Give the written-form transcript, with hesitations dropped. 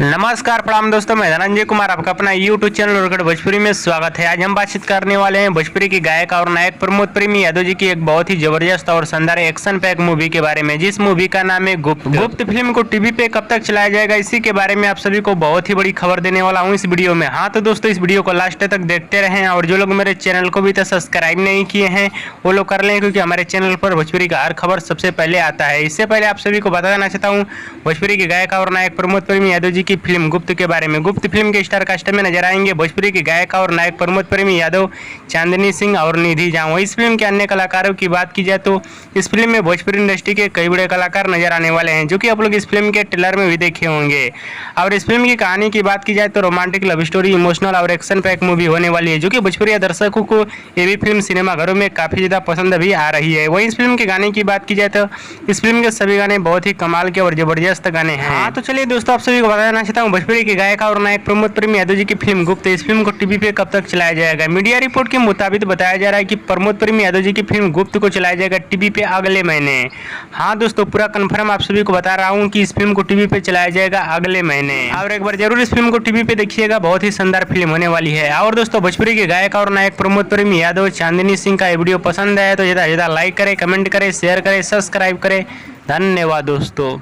नमस्कार प्रणाम दोस्तों, मैं धनंजय कुमार आपका अपना यूट्यूब चैनल उर्गड़ भोजपुरी में स्वागत है। आज हम बातचीत करने वाले हैं भोजपुरी की गायक और नायक प्रमोद प्रेमी यादव जी की एक बहुत ही जबरदस्त और शानदार एक्शन पैक मूवी के बारे में, जिस मूवी का नाम है गुप्त फिल्म को टीवी पे कब तक चलाया जाएगा, इसी के बारे में आप सभी को बहुत ही बड़ी खबर देने वाला हूँ इस वीडियो में। हाँ तो दोस्तों, इस वीडियो को लास्ट तक देखते रहें और जो लोग मेरे चैनल को भी सब्सक्राइब नहीं किए हैं वो लोग कर लें, क्योंकि हमारे चैनल पर भोजपुरी का हर खबर सबसे पहले आता है। इससे पहले आप सभी को बता देना चाहता हूँ भोजपुरी के गायक और नायक प्रमोद प्रेमी यादव जी की फिल्म गुप्त के बारे में। गुप्त फिल्म के स्टार कास्ट में नजर आएंगे भोजपुरी के गायक और नायक प्रमोद प्रेमी यादव, चांदनी सिंह और निधि जाओ। इस फिल्म के अन्य कलाकारों की बात की जाए तो इस फिल्म में भोजपुरी इंडस्ट्री के कई बड़े कलाकार नजर आने वाले हैं, जो कि आप लोग इस फिल्म के ट्रेलर में भी देखे होंगे। और इस फिल्म की कहानी की बात की जाए तो रोमांटिक लव स्टोरी, इमोशनल और एक्शन पैक मूवी होने वाली है, जो कि भोजपुरी दर्शकों को ये भी फिल्म सिनेमाघरों में काफी ज्यादा पसंद भी आ रही है। वहीं इस फिल्म के गाने की बात की जाए तो इस फिल्म के सभी गाने बहुत ही कमाल के और जबरदस्त गाने हैं। हाँ तो चलिए दोस्तों, आप सभी को बता देना चाहता हूँ भोजपुरी के गायक और नायक प्रमोद प्रेमी यादव जी की फिल्म गुप्त, इस फिल्म को टीवी पे कब तक चलाया जाएगा। मीडिया रिपोर्ट के मुताबिक बताया जा रहा है कि प्रमोद प्रेमी यादव जी की फिल्म गुप्त को चलाया जाएगा टीवी पे अगले महीने। हाँ दोस्तों, पूरा कंफर्म आप सभी को बता रहा हूँ कि इस फिल्म को टीवी पे चलाया जाएगा अगले महीने। और एक बार जरूर इस फिल्म को टीवी पे देखिएगा, बहुत ही शानदार फिल्म होने वाली है। और दोस्तों, भोजपुरी के गायक और नायक प्रमोद प्रेमी यादव, चांदनी सिंह का ये वीडियो पसंद आया तो ज्यादा लाइक करें, कमेंट करें, शेयर करें, सब्सक्राइब करें। धन्यवाद दोस्तों।